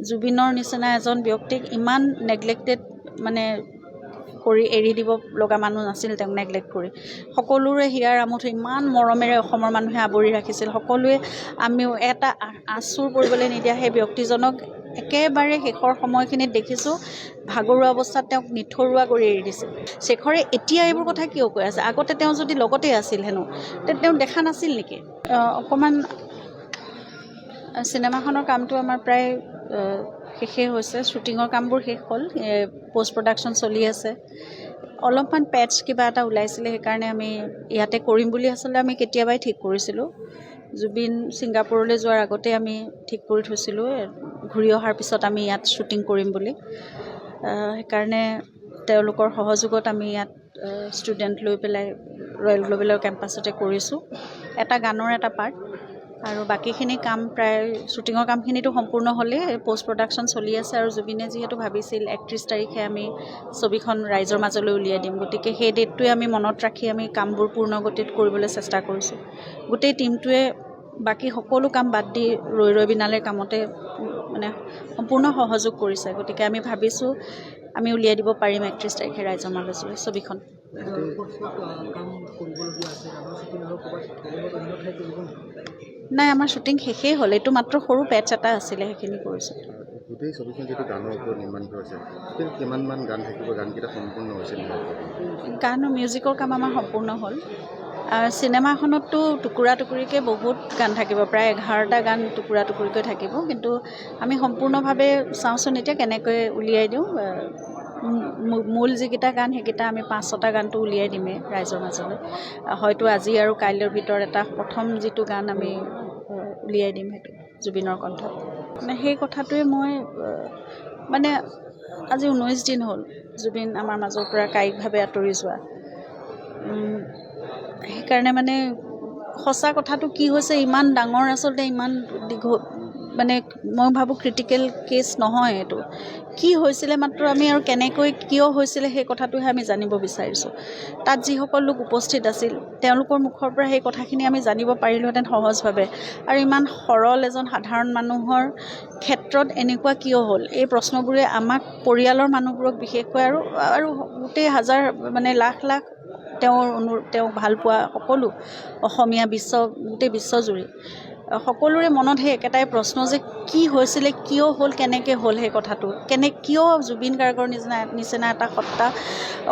জুবিনৰ নিচিনা এজন ব্যক্তিক ইমান নেগলেক্টেড মানে কৰি এৰি দিব লগা মানুহ নাছিল, তেওঁক নেগলেক্ট কৰি। সকলোৰে হিয়াৰ আমঠু ইমান মৰমেৰে অসমৰ মানুহে আৱৰি ৰাখিছিল। সকলোৱে আমিও এটা আঁচুৰ পৰিবলৈ নিদিয়া সেই ব্যক্তিজনক একেবাৰে শেষৰ সময়খিনিত দেখিছোঁ ভাগৰুৱা অৱস্থাত তেওঁক নিথৰুৱা কৰি এৰি দিছিল। শেখৰে এতিয়া এইবোৰ কথা কিয় কৈ আছে? আগতে তেওঁ যদি লগতে আছিল হেনো তেওঁ দেখা নাছিল নেকি? অকণমান চিনেমাখনৰ কামটো আমাৰ প্ৰায় শেষেই হৈছে, শ্বুটিঙৰ কামবোৰ শেষ হ'ল, পষ্ট প্ৰডাকশ্যন চলি আছে। অলপমান পেটছ কিবা এটা ওলাইছিলে, সেইকাৰণে আমি ইয়াতে কৰিম বুলি আচলতে আমি কেতিয়াবাই ঠিক কৰিছিলোঁ। জুবিন ছিংগাপুৰলৈ যোৱাৰ আগতে আমি ঠিক কৰি থৈছিলোঁ, ঘূৰি অহাৰ পিছত আমি ইয়াত শ্বুটিং কৰিম বুলি। সেইকাৰণে তেওঁলোকৰ সহযোগত আমি ইয়াত ষ্টুডেণ্ট লৈ পেলাই ৰয়েল গ্ল'বেলৰ কেম্পাছতে কৰিছোঁ। এটা গানৰ এটা পাৰ্ট আৰু বাকীখিনি কাম প্ৰায় শ্বুটিঙৰ কামখিনিতো সম্পূৰ্ণ হ'লেই, পষ্ট প্ৰডাকশ্যন চলি আছে। আৰু জুবিনে যিহেতু ভাবিছিল 31 তাৰিখে আমি ছবিখন ৰাইজৰ মাজলৈ উলিয়াই দিম, গতিকে সেই ডেটটোৱে আমি মনত ৰাখি আমি কামবোৰ পূৰ্ণগতিত কৰিবলৈ চেষ্টা কৰিছোঁ। গোটেই টীমটোৱে বাকী সকলো কাম বাদ দি ৰৈ ৰৈ বিনালে কামতে মানে সম্পূৰ্ণ সহযোগ কৰিছে। গতিকে আমি ভাবিছোঁ আমি উলিয়াই দিব পাৰিম 31 তাৰিখে ৰাইজৰ মাজলৈ ছবিখন। নাই, আমাৰ শ্বুটিং শেষেই হ'ল, এইটো মাত্ৰ সৰু পেটছ এটা আছিলে, সেইখিনি কৰিছোঁ। গোটেই ছবিখন যিটো গানৰ ওপৰত নিৰ্মাণ কৰিছে, কিমানমান গান থাকিব? গানকেইটা সম্পূৰ্ণ হৈছিল? গান আৰু মিউজিকৰ কাম আমাৰ সম্পূৰ্ণ হ'ল। চিনেমাখনততো টুকুৰা টুকুৰিকৈ বহুত গান থাকিব, প্ৰায় 11টা গান টুকুৰা টুকুৰিকৈ থাকিব, কিন্তু আমি সম্পূৰ্ণভাৱে চাওঁচোন এতিয়া কেনেকৈ উলিয়াই দিওঁ। মূল যিকেইটা গান সেইকেইটা আমি 5-6টা গানটো উলিয়াই দিমেই ৰাইজৰ মাজলৈ। হয়তো আজি আৰু কাইলৈৰ ভিতৰত এটা প্ৰথম যিটো গান আমি উলিয়াই দিম, সেইটো জুবিনৰ কণ্ঠত। সেই কথাটোৱে মই মানে আজি 19 দিন হ'ল জুবিন আমাৰ মাজৰ পৰা কায়িকভাৱে আঁতৰি যোৱা। সেইকাৰণে মানে সঁচা কথাটো কি হৈছে, ইমান ডাঙৰ আচলতে ইমান মানে মই ভাবোঁ ক্ৰিটিকেল কেছ নহয় এইটো। কি হৈছিলে মাত্ৰ আমি আৰু কেনেকৈ কিয় হৈছিলে সেই কথাটোহে আমি জানিব বিচাৰিছোঁ। তাত যিসকল লোক উপস্থিত আছিল তেওঁলোকৰ মুখৰ পৰা সেই কথাখিনি আমি জানিব পাৰিলোহেঁতেন সহজভাৱে। আৰু ইমান সৰল এজন সাধাৰণ মানুহৰ ক্ষেত্ৰত এনেকুৱা কিয় হ'ল, এই প্ৰশ্নবোৰে আমাক পৰিয়ালৰ মানুহবোৰক বিশেষকৈ আৰু গোটেই হাজাৰ মানে লাখ লাখ তেওঁক ভাল পোৱা সকলো অসমীয়া গোটেই বিশ্বজুৰি সকলোৰে মনত সেই একেটাই প্ৰশ্ন যে কি হৈছিলে, কিয় হ'ল, কেনেকৈ হ'ল সেই কথাটো। কিয় জুবিন গাৰ্গৰ নিচিনা এটা সত্তা,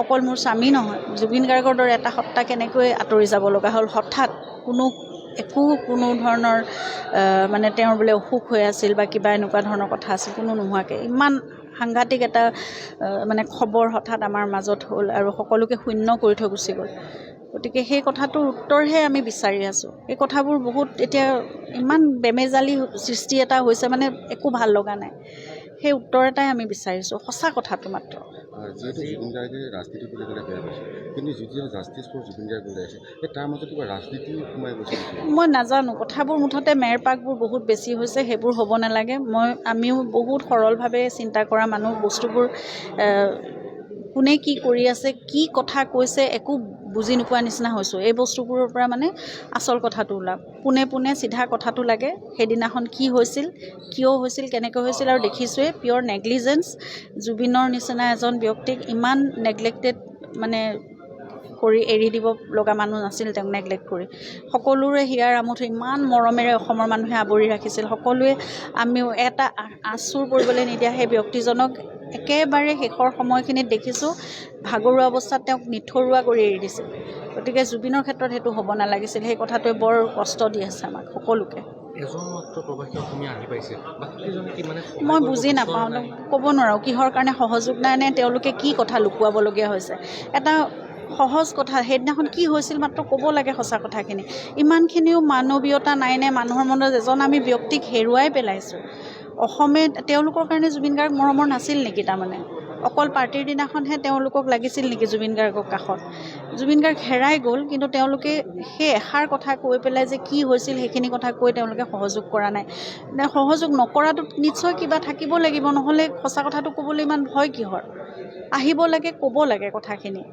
অকল মোৰ স্বামী নহয়, জুবিন গাৰ্গৰ দৰে এটা সত্তা কেনেকৈ আঁতৰি যাব লগা হ'ল হঠাৎ, কোনো ধৰণৰ মানে তেওঁৰ বোলে অসুখ হৈ আছিল বা কিবা এনেকুৱা ধৰণৰ কথা আছিল, কোনো নোহোৱাকৈ ইমান সাংঘাতিক এটা মানে খবৰ হঠাৎ আমাৰ মাজত হ'ল আৰু সকলোকে শূন্য কৰি থৈ গুচি গ'ল। গতিকে সেই কথাটোৰ উত্তৰহে আমি বিচাৰি আছোঁ। এই কথাবোৰ বহুত এতিয়া ইমান বেমেজালি সৃষ্টি এটা হৈছে, মানে একো ভাল লগা নাই। সেই উত্তৰ এটাই আমি বিচাৰিছোঁ, সঁচা কথাটো মাত্ৰ। যিহেতু জুবিন গাৰ্গে ৰাজনীতি বুলি ক'লে বেয়া পাইছে, কিন্তু যেতিয়া জাষ্টিছ ফৰ জুবিন গাৰ্গ ওলাই আছে, তাৰ মাজত কিবা ৰাজনীতি সোমাই গৈছে? মই নাজানো, কথাবোৰ মুঠতে মেৰপাকবোৰ বহুত বেছি হৈছে, সেইবোৰ হ'ব নালাগে। আমিও বহুত সৰলভাৱে চিন্তা কৰা মানুহ, বস্তুবোৰ কোনে কি কৰি আছে, কি কথা কৈছে একো বুজি নোপোৱা নিচিনা হৈছোঁ। এই বস্তুবোৰৰ পৰা মানে আচল কথাটো ওলাওক, পোনে চিধা কথাটো লাগে। সেইদিনাখন কি হৈছিল, কিয় হৈছিল, কেনেকৈ হৈছিল, আৰু দেখিছোঁৱে পিয়'ৰ নেগলিজেঞ্চ। জুবিনৰ নিচিনা এজন ব্যক্তিক ইমান নেগলেক্টেড মানে কৰি এৰি দিব লগা মানুহ নাছিল, তেওঁক নেগলেক্ট কৰি। সকলোৰে হিয়াৰ আমঠু ইমান মৰমেৰে অসমৰ মানুহে আৱৰি ৰাখিছিল। সকলোৱে আমিও এটা আঁচুৰ পৰিবলৈ নিদিয়া সেই ব্যক্তিজনক একেবাৰে শেষৰ সময়খিনিত দেখিছোঁ ভাগৰুৱা অৱস্থাত তেওঁক নিথৰুৱা কৰি এৰি দিছিল। গতিকে জুবিনৰ ক্ষেত্ৰত সেইটো হ'ব নালাগিছিল। সেই কথাটোৱে বৰ কষ্ট দি আছে আমাক সকলোকে। মই বুজি নাপাওঁ, ক'ব নোৱাৰোঁ কিহৰ কাৰণে সহযোগ নাই নে তেওঁলোকে কি কথা লুকুৱাবলগীয়া হৈছে। এটা সহজ কথা, সেইদিনাখন কি হৈছিল মাত্ৰ ক'ব লাগে সঁচা কথাখিনি। ইমানখিনিও মানৱীয়তা নাইনে মানুহৰ মনত? এজন আমি ব্যক্তিক হেৰুৱাই পেলাইছোঁ। অসমে তেওঁলোকৰ কাৰণে জুবিন গাৰ্গ মৰমৰ নাছিল নেকি? তাৰমানে অকল পাৰ্টিৰ দিনাখনহে তেওঁলোকক লাগিছিল নেকি জুবিন গাৰ্গৰ কাষত? জুবিন গাৰ্গ হেৰাই গ'ল, কিন্তু তেওঁলোকে সেই এষাৰ কথা কৈ পেলাই যে কি হৈছিল সেইখিনি কথা কৈ তেওঁলোকে সহযোগ কৰা নাই। সহযোগ নকৰাটো নিশ্চয় কিবা থাকিব লাগিব, নহ'লে সঁচা কথাটো ক'বলৈ ইমান ভয় কিহৰ? আহিব লাগে, ক'ব লাগে কথাখিনি।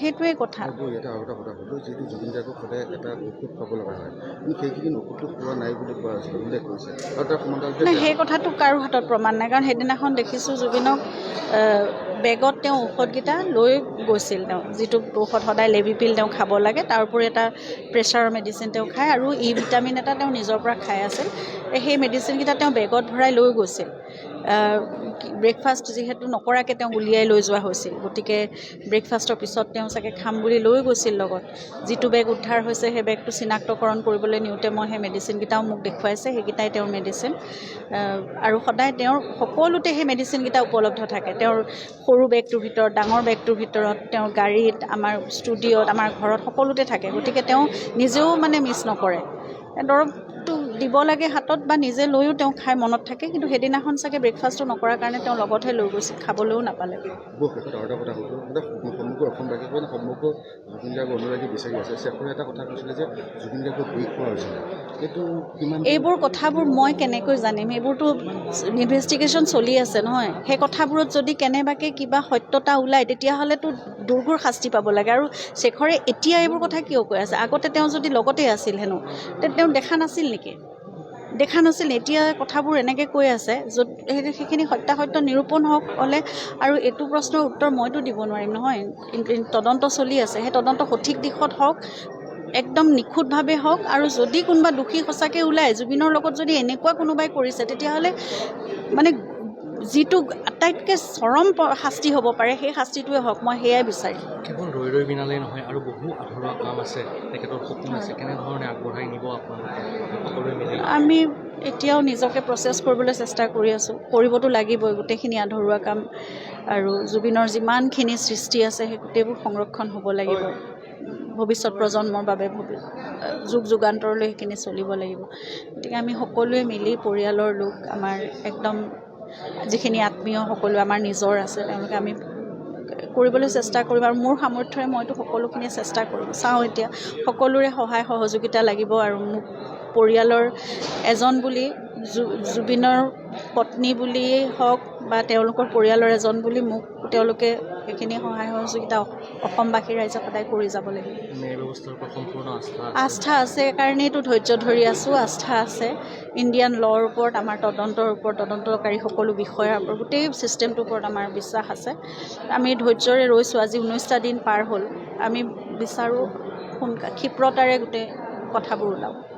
সেইটোৱে কথা। আৰু ইয়াতে আৰু এটা কথা ক'লোঁ, যিহেতু জুবিন গাৰ্গক সদায় এটা ঔষধ খুৱাব লগা হয়, কিন্তু সেইকেইদিন ঔষধটো খোৱা নাই বুলি কোৱা হৈছিল, উল্লেখ কৰিছে। আৰু তাৰ সমান্তৰালভাৱে নাই, সেই কথাটো কাৰো হাতত প্ৰমাণ নাই, কাৰণ সেইদিনাখন দেখিছোঁ জুবিনক বেগত তেওঁ ঔষধকেইটা লৈ গৈছিল। তেওঁ যিটো ঔষধ সদায় লেভিপিল তেওঁ খাব লাগে, তাৰ উপৰি এটা প্ৰেছাৰৰ মেডিচিন তেওঁ খায়, আৰু ই ভিটামিন এটা তেওঁ নিজৰ পৰা খাই আছিল। সেই মেডিচিনকেইটা তেওঁ বেগত ভৰাই লৈ গৈছিল। ব্ৰেকফাষ্ট যিহেতু নকৰাকৈ তেওঁ উলিয়াই লৈ যোৱা হৈছিল, গতিকে ব্ৰেকফাষ্টৰ পিছত তেওঁ চাগে খাম বুলি লৈ গৈছিল লগত। যিটো বেগ উদ্ধাৰ হৈছে সেই বেগটো চিনাক্তকৰণ কৰিবলৈ নিওঁতে মই সেই মেডিচিনকেইটাও মোক দেখুৱাইছে, সেইকেইটাই তেওঁৰ মেডিচিন। আৰু সদায় তেওঁৰ সকলোতে সেই মেডিচিনকেইটা উপলব্ধ থাকে, তেওঁৰ সৰু বেগটোৰ ভিতৰত, ডাঙৰ বেগটোৰ ভিতৰত, তেওঁৰ গাড়ীত, আমাৰ ষ্টুডিঅ'ত, আমাৰ ঘৰত সকলোতে থাকে। গতিকে তেওঁ নিজেও মানে মিছ নকৰে। দৰৱটো দিব লাগে হাতত বা নিজে লৈও তেওঁ খাই মনত থাকে, কিন্তু সেইদিনাখন চাগে ব্ৰেকফাষ্টটো নকৰাৰ কাৰণে তেওঁ লগতহে লৈ গৈছিল, খাবলৈও নাপালে। শেষত আৰু এটা কথা কৈছোঁ, সমগ্ৰ অসমবাসীক মানে সমগ্ৰ জুবিন গাৰ্গৰ অনুৰাগী বিচাৰি আছে। শেষত এটা কথা কৈছিলে যে জুবিন গাৰ্গক বিষ খোৱা হৈছিলে, এইটো কিমান? এইবোৰ কথাবোৰ মই কেনেকৈ জানিম? এইবোৰতো ইনভেষ্টিগেশ্যন চলি আছে নহয়। সেই কথাবোৰত যদি কেনেবাকৈ কিবা সত্যতা ওলায়, তেতিয়াহ'লেতো দুৰ্ঘোৰ শাস্তি পাব লাগে। আৰু শেখৰে এতিয়া এইবোৰ কথা কিয় কৈ আছে? আগতে তেওঁ যদি লগতে আছিল হেনো, তেওঁ দেখা নাছিল নেকি? দেখা নাছিল। এতিয়া কথাবোৰ এনেকৈ কৈ আছে, য'ত সেইখিনি সত্যাসত্য নিৰূপণ হ'লে, আৰু এইটো প্ৰশ্নৰ উত্তৰ মইতো দিব নোৱাৰিম নহয়। তদন্ত চলি আছে, সেই তদন্ত সঠিক দিশত হওক, একদম নিখুঁতভাৱে হওক। আৰু যদি কোনোবা দোষী সঁচাকৈ ওলায়, জুবিনৰ লগত যদি এনেকুৱা কোনোবাই কৰিছে, তেতিয়াহ'লে মানে যিটো আটাইতকৈ চৰম শাস্তি হ'ব পাৰে, সেই শাস্তিটোৱে হওক, মই সেয়াই বিচাৰিম। কেৱল ৰৈ ৰৈ বিনালেই নহয়, আৰু বহু আধৰুৱা কাম আছে, তেখেতৰ সপোন আছে, কেনেধৰণে আগবঢ়াই নিব আপোনালোকে সকলোৱে মিলি? আমি এতিয়াও নিজকে প্ৰচেছ কৰিবলৈ চেষ্টা কৰি আছোঁ, কৰিবতো লাগিবই। গোটেইখিনি আধৰুৱা কাম আৰু জুবিনৰ যিমানখিনি সৃষ্টি আছে, সেই গোটেইবোৰ সংৰক্ষণ হ'ব লাগিব ভৱিষ্যত প্ৰজন্মৰ বাবে, যুগ যুগান্তৰলৈ সেইখিনি চলিব লাগিব। গতিকে আমি সকলোৱে মিলি, পৰিয়ালৰ লোক, আমাৰ একদম যিখিনি আত্মীয় সকলো আমাৰ নিজৰ আছে, তেওঁলোকে আমি কৰিবলৈ চেষ্টা কৰিম। আৰু মোৰ সামৰ্থ্যৰে মইতো সকলোখিনি চেষ্টা কৰিম। চাওঁ এতিয়া সকলোৰে সহায় সহযোগিতা লাগিব। আৰু মোক পৰিয়ালৰ এজন বুলি, জুবিনৰ পত্নী বুলিয়েই হওক বা তেওঁলোকৰ পৰিয়ালৰ এজন বুলি, মোক তেওঁলোকে সেইখিনি সহায় সহযোগিতা অসমবাসী ৰাইজে সদায় কৰি যাব লাগিব। আস্থা আছে কাৰণেইতো ধৈৰ্য ধৰি আছোঁ। আস্থা আছে ইণ্ডিয়ান ল'ৰ ওপৰত, আমাৰ তদন্তৰ ওপৰত, তদন্তকাৰী সকলো বিষয়াৰ ওপৰত, গোটেই ছিষ্টেমটোৰ ওপৰত আমাৰ বিশ্বাস আছে। আমি ধৈৰ্যৰে ৰৈছোঁ। আজি 19টা দিন পাৰ হ'ল। আমি বিচাৰোঁ ক্ষিপ্ৰতাৰে গোটেই কথাবোৰ ওলাওক।